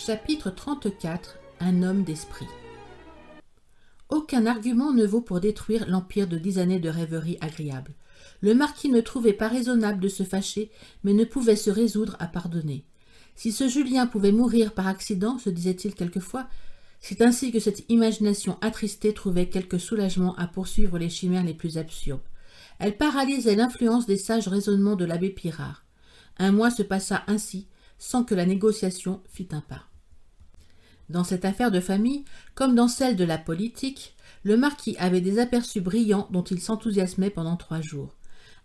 Chapitre 34. Un homme d'esprit. Aucun argument ne vaut pour détruire l'empire de 10 années de rêveries agréables. Le marquis ne trouvait pas raisonnable de se fâcher, mais ne pouvait se résoudre à pardonner. Si ce Julien pouvait mourir par accident, se disait-il quelquefois, c'est ainsi que cette imagination attristée trouvait quelque soulagement à poursuivre les chimères les plus absurdes. Elle paralysait l'influence des sages raisonnements de l'abbé Pirard. Un mois se passa ainsi, sans que la négociation fît un pas. Dans cette affaire de famille, comme dans celle de la politique, le marquis avait des aperçus brillants dont il s'enthousiasmait pendant 3 jours.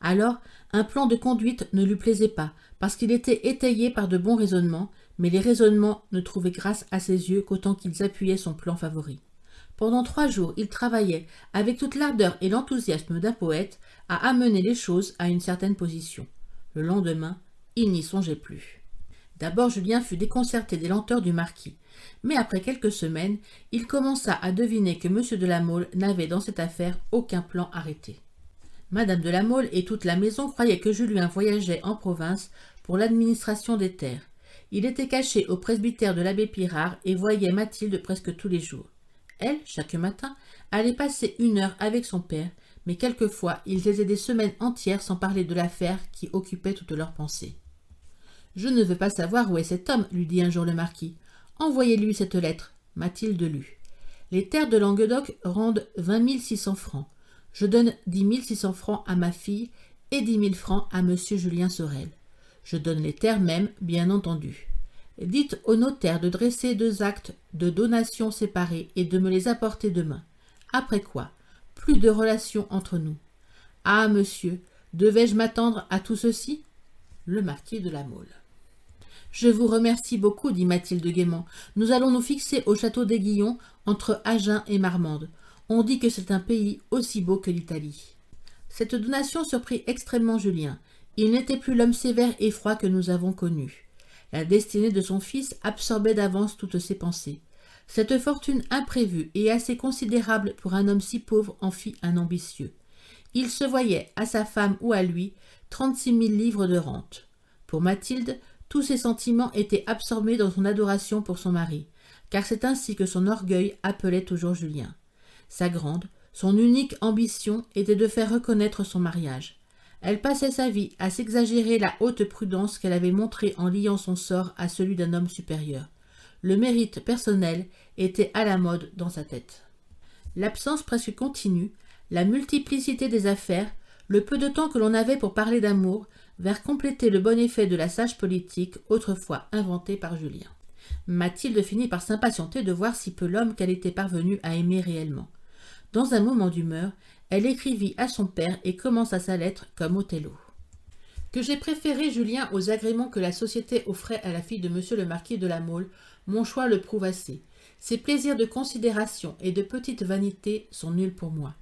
Alors, un plan de conduite ne lui plaisait pas, parce qu'il était étayé par de bons raisonnements, mais les raisonnements ne trouvaient grâce à ses yeux qu'autant qu'ils appuyaient son plan favori. Pendant 3 jours, il travaillait, avec toute l'ardeur et l'enthousiasme d'un poète, à amener les choses à une certaine position. Le lendemain, il n'y songeait plus. D'abord, Julien fut déconcerté des lenteurs du marquis, mais après quelques semaines, il commença à deviner que M. de La Mole n'avait dans cette affaire aucun plan arrêté. Madame de La Mole et toute la maison croyaient que Julien voyageait en province pour l'administration des terres. Il était caché au presbytère de l'abbé Pirard et voyait Mathilde presque tous les jours. Elle, chaque matin, allait passer 1 heure avec son père, mais quelquefois ils faisaient des semaines entières sans parler de l'affaire qui occupait toutes leurs pensées. « Je ne veux pas savoir où est cet homme, lui dit un jour le marquis. Envoyez-lui cette lettre. » Mathilde lut. « Les terres de Languedoc rendent 20 600 francs. Je donne 10 600 francs à ma fille et 10 000 francs à monsieur Julien Sorel. Je donne les terres mêmes, bien entendu. Dites au notaire de dresser 2 actes de donation séparés et de me les apporter demain. Après quoi, plus de relations entre nous. Ah, monsieur, devais-je m'attendre à tout ceci ? Le marquis de La Mole. Je vous remercie beaucoup, dit Mathilde gaiement. Nous allons nous fixer au château d'Aiguillon, entre Agen et Marmande. On dit que c'est un pays aussi beau que l'Italie. Cette donation surprit extrêmement Julien. Il n'était plus l'homme sévère et froid que nous avons connu. La destinée de son fils absorbait d'avance toutes ses pensées. Cette fortune imprévue et assez considérable pour un homme si pauvre en fit un ambitieux. Il se voyait, à sa femme ou à lui, 36 000 livres de rente. Pour Mathilde, tous ses sentiments étaient absorbés dans son adoration pour son mari, car c'est ainsi que son orgueil appelait toujours Julien. Sa grande, son unique ambition était de faire reconnaître son mariage. Elle passait sa vie à s'exagérer la haute prudence qu'elle avait montrée en liant son sort à celui d'un homme supérieur. Le mérite personnel était à la mode dans sa tête. L'absence presque continue, la multiplicité des affaires, le peu de temps que l'on avait pour parler d'amour, vers compléter le bon effet de la sage politique autrefois inventée par Julien. Mathilde finit par s'impatienter de voir si peu l'homme qu'elle était parvenue à aimer réellement. Dans un moment d'humeur, elle écrivit à son père et commença sa lettre comme Othello. Que j'ai préféré Julien aux agréments que la société offrait à la fille de monsieur le marquis de La Mole, mon choix le prouve assez. Ses plaisirs de considération et de petite vanité sont nuls pour moi.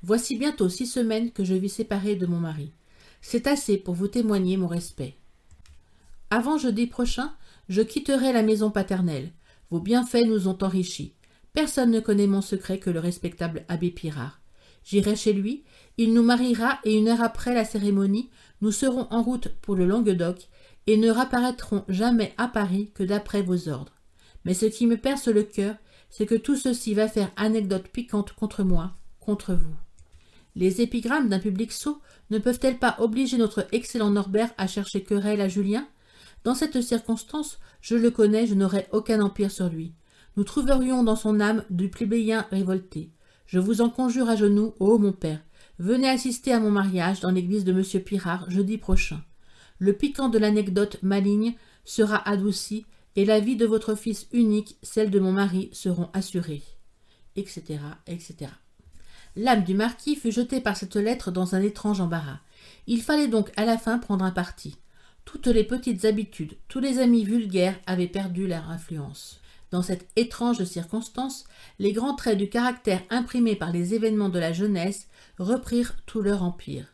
Voici bientôt 6 semaines que je vis séparée de mon mari. C'est assez pour vous témoigner mon respect. Avant jeudi prochain, je quitterai la maison paternelle. Vos bienfaits nous ont enrichis. Personne ne connaît mon secret que le respectable abbé Pirard. J'irai chez lui, il nous mariera et 1 heure après la cérémonie, nous serons en route pour le Languedoc et ne rapparaîtrons jamais à Paris que d'après vos ordres. Mais ce qui me perce le cœur, c'est que tout ceci va faire anecdote piquante contre moi, contre vous. Les épigrammes d'un public sot ne peuvent-elles pas obliger notre excellent Norbert à chercher querelle à Julien ? Dans cette circonstance, je le connais, je n'aurai aucun empire sur lui. Nous trouverions dans son âme du plébéien révolté. Je vous en conjure à genoux, ô mon père, venez assister à mon mariage dans l'église de monsieur Pirard jeudi prochain. Le piquant de l'anecdote maligne sera adouci, et la vie de votre fils unique, celle de mon mari, seront assurées, etc., etc. L'âme du marquis fut jetée par cette lettre dans un étrange embarras. Il fallait donc à la fin prendre un parti. Toutes les petites habitudes, tous les amis vulgaires avaient perdu leur influence. Dans cette étrange circonstance, les grands traits du caractère imprimés par les événements de la jeunesse reprirent tout leur empire.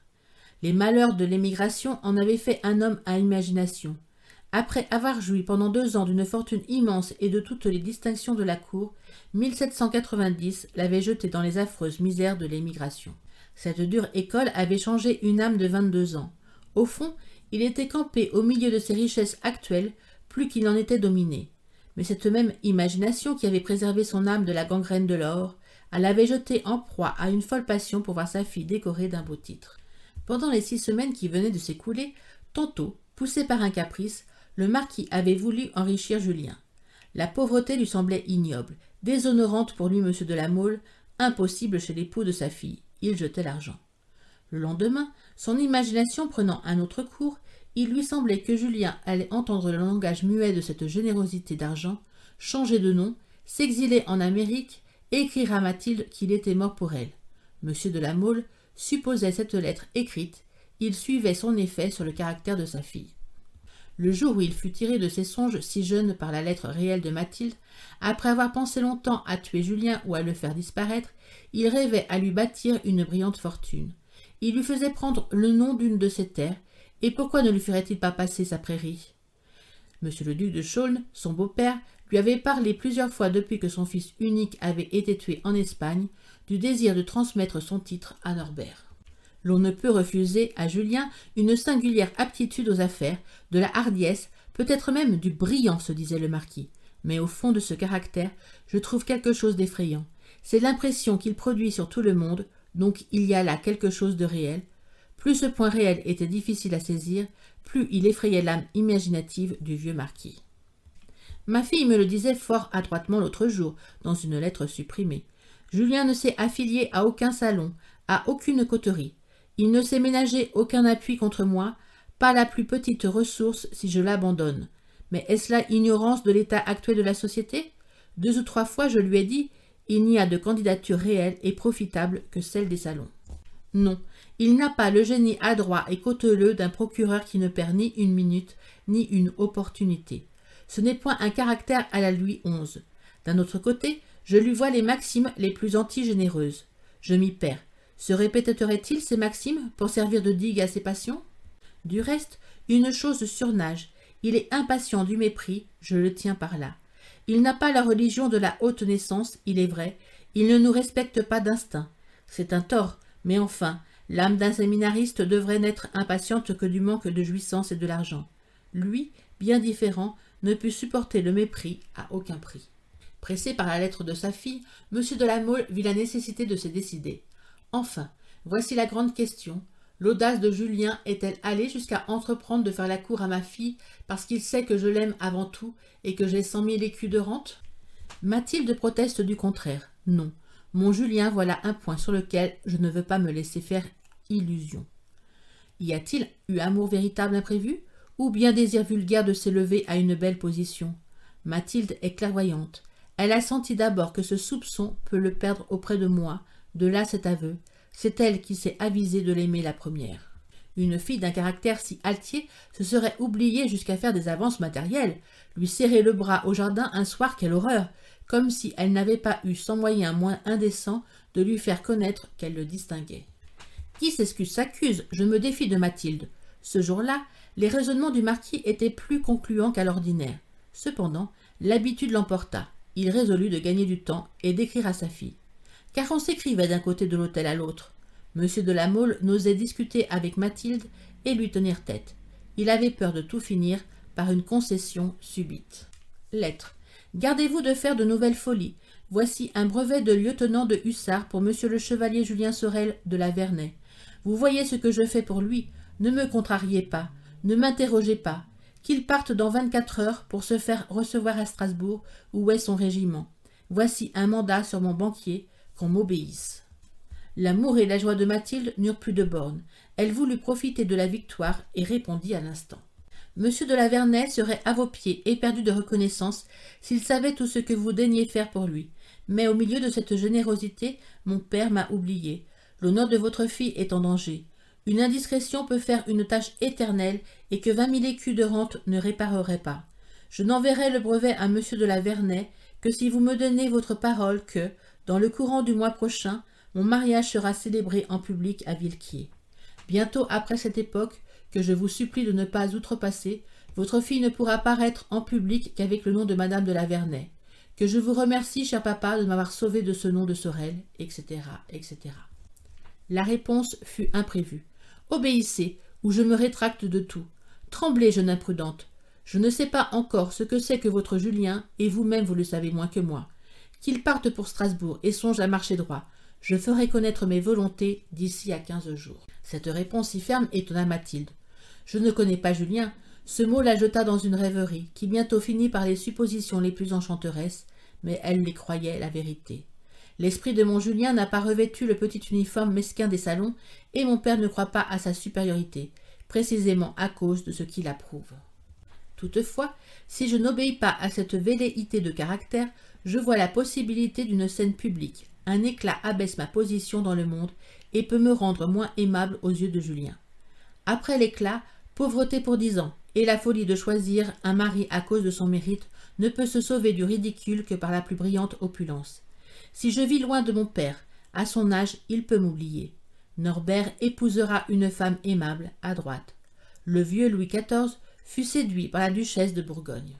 Les malheurs de l'émigration en avaient fait un homme à imagination. Après avoir joui pendant 2 ans d'une fortune immense et de toutes les distinctions de la cour, 1790 l'avait jeté dans les affreuses misères de l'émigration. Cette dure école avait changé une âme de 22 ans. Au fond, il était campé au milieu de ses richesses actuelles, plus qu'il n'en était dominé. Mais cette même imagination qui avait préservé son âme de la gangrène de l'or, elle avait jeté en proie à une folle passion pour voir sa fille décorée d'un beau titre. Pendant les 6 semaines qui venaient de s'écouler, tantôt, poussé par un caprice, le marquis avait voulu enrichir Julien. La pauvreté lui semblait ignoble, déshonorante pour lui M. de La Mole, impossible chez l'époux de sa fille. Il jetait l'argent. Le lendemain, son imagination prenant un autre cours, il lui semblait que Julien allait entendre le langage muet de cette générosité d'argent, changer de nom, s'exiler en Amérique et écrire à Mathilde qu'il était mort pour elle. M. de La Mole supposait cette lettre écrite, il suivait son effet sur le caractère de sa fille. Le jour où il fut tiré de ses songes si jeune par la lettre réelle de Mathilde, après avoir pensé longtemps à tuer Julien ou à le faire disparaître, il rêvait à lui bâtir une brillante fortune. Il lui faisait prendre le nom d'une de ses terres, et pourquoi ne lui ferait-il pas passer sa prairie? Monsieur le duc de Chaulnes, son beau-père, lui avait parlé plusieurs fois depuis que son fils unique avait été tué en Espagne, du désir de transmettre son titre à Norbert. L'on ne peut refuser à Julien une singulière aptitude aux affaires, de la hardiesse, peut-être même du brillant, se disait le marquis. Mais au fond de ce caractère, je trouve quelque chose d'effrayant. C'est l'impression qu'il produit sur tout le monde, donc il y a là quelque chose de réel. Plus ce point réel était difficile à saisir, plus il effrayait l'âme imaginative du vieux marquis. Ma fille me le disait fort adroitement l'autre jour, dans une lettre supprimée. Julien ne s'est affilié à aucun salon, à aucune coterie. Il ne s'est ménagé aucun appui contre moi, pas la plus petite ressource si je l'abandonne. Mais est-ce là ignorance de l'état actuel de la société? 2 ou 3 fois je lui ai dit, il n'y a de candidature réelle et profitable que celle des salons. Non, il n'a pas le génie adroit et cauteleux d'un procureur qui ne perd ni une minute, ni une opportunité. Ce n'est point un caractère à la Louis XI. D'un autre côté, je lui vois les maximes les plus antigénéreuses. Je m'y perds. Se répéterait-il ces maximes pour servir de digue à ses passions? Du reste, une chose surnage. Il est impatient du mépris, je le tiens par là. Il n'a pas la religion de la haute naissance, il est vrai. Il ne nous respecte pas d'instinct. C'est un tort, mais enfin, l'âme d'un séminariste devrait n'être impatiente que du manque de jouissance et de l'argent. Lui, bien différent, ne put supporter le mépris à aucun prix. Pressé par la lettre de sa fille, M. de La Mole vit la nécessité de se décider. Enfin, voici la grande question. L'audace de Julien est-elle allée jusqu'à entreprendre de faire la cour à ma fille parce qu'il sait que je l'aime avant tout et que j'ai 100 000 écus de rente? Mathilde proteste du contraire. Non, mon Julien, voilà un point sur lequel je ne veux pas me laisser faire illusion. Y a-t-il eu amour véritable imprévu, ou bien désir vulgaire de s'élever à une belle position? Mathilde est clairvoyante. Elle a senti d'abord que ce soupçon peut le perdre auprès de moi, de là cet aveu. C'est elle qui s'est avisée de l'aimer la première. Une fille d'un caractère si altier se serait oubliée jusqu'à faire des avances matérielles, lui serrer le bras au jardin un soir, quelle horreur, comme si elle n'avait pas eu 100 moyens moins indécents de lui faire connaître qu'elle le distinguait. Qui s'excuse s'accuse, je me défie de Mathilde. Ce jour-là, les raisonnements du marquis étaient plus concluants qu'à l'ordinaire. Cependant, l'habitude l'emporta. Il résolut de gagner du temps et d'écrire à sa fille. Car on s'écrivait d'un côté de l'hôtel à l'autre. M. de La Mole n'osait discuter avec Mathilde et lui tenir tête. Il avait peur de tout finir par une concession subite. Lettre. Gardez-vous de faire de nouvelles folies. Voici un brevet de lieutenant de hussards pour M. le chevalier Julien Sorel de la Vernay. Vous voyez ce que je fais pour lui. Ne me contrariez pas. Ne m'interrogez pas. Qu'il parte dans 24 heures pour se faire recevoir à Strasbourg, où est son régiment. Voici un mandat sur mon banquier, qu'on m'obéisse. L'amour et la joie de Mathilde n'eurent plus de bornes. Elle voulut profiter de la victoire et répondit à l'instant. Monsieur de la Vernay serait à vos pieds, éperdu de reconnaissance, s'il savait tout ce que vous daignez faire pour lui. Mais au milieu de cette générosité, mon père m'a oublié. L'honneur de votre fille est en danger. Une indiscrétion peut faire une tâche éternelle et que 20 000 écus de rente ne réparerait pas. Je n'enverrai le brevet à monsieur de la Vernay que si vous me donnez votre parole que, dans le courant du mois prochain, mon mariage sera célébré en public à Villequier. Bientôt après cette époque, que je vous supplie de ne pas outrepasser, votre fille ne pourra paraître en public qu'avec le nom de madame de la Vernay. Que je vous remercie, cher papa, de m'avoir sauvé de ce nom de Sorel, etc., etc. La réponse fut imprévue. Obéissez, ou je me rétracte de tout. Tremblez, jeune imprudente. Je ne sais pas encore ce que c'est que votre Julien, et vous-même vous le savez moins que moi. Qu'il parte pour Strasbourg et songe à marcher droit. Je ferai connaître mes volontés d'ici à 15 jours. » Cette réponse si ferme étonna Mathilde. Je ne connais pas Julien. Ce mot la jeta dans une rêverie, qui bientôt finit par les suppositions les plus enchanteresses, mais elle les croyait la vérité. L'esprit de mon Julien n'a pas revêtu le petit uniforme mesquin des salons, et mon père ne croit pas à sa supériorité, précisément à cause de ce qui l'approuve. Toutefois, si je n'obéis pas à cette velléité de caractère, je vois la possibilité d'une scène publique. Un éclat abaisse ma position dans le monde et peut me rendre moins aimable aux yeux de Julien. Après l'éclat, pauvreté pour 10 ans, et la folie de choisir un mari à cause de son mérite ne peut se sauver du ridicule que par la plus brillante opulence. Si je vis loin de mon père, à son âge, il peut m'oublier. Norbert épousera une femme aimable, à droite. Le vieux Louis XIV fut séduit par la duchesse de Bourgogne.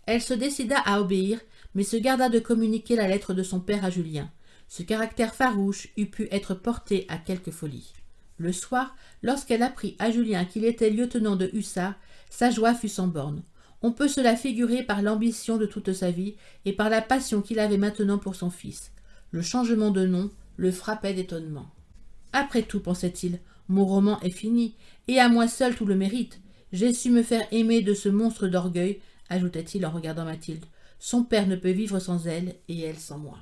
Elle se décida à obéir, mais se garda de communiquer la lettre de son père à Julien. Ce caractère farouche eût pu être porté à quelque folie. Le soir, lorsqu'elle apprit à Julien qu'il était lieutenant de hussards, sa joie fut sans bornes. On peut se la figurer par l'ambition de toute sa vie et par la passion qu'il avait maintenant pour son fils. Le changement de nom le frappait d'étonnement. « Après tout, pensait-il, mon roman est fini, et à moi seul tout le mérite. J'ai su me faire aimer de ce monstre d'orgueil, ajoutait-il en regardant Mathilde. Son père ne peut vivre sans elle, et elle sans moi. »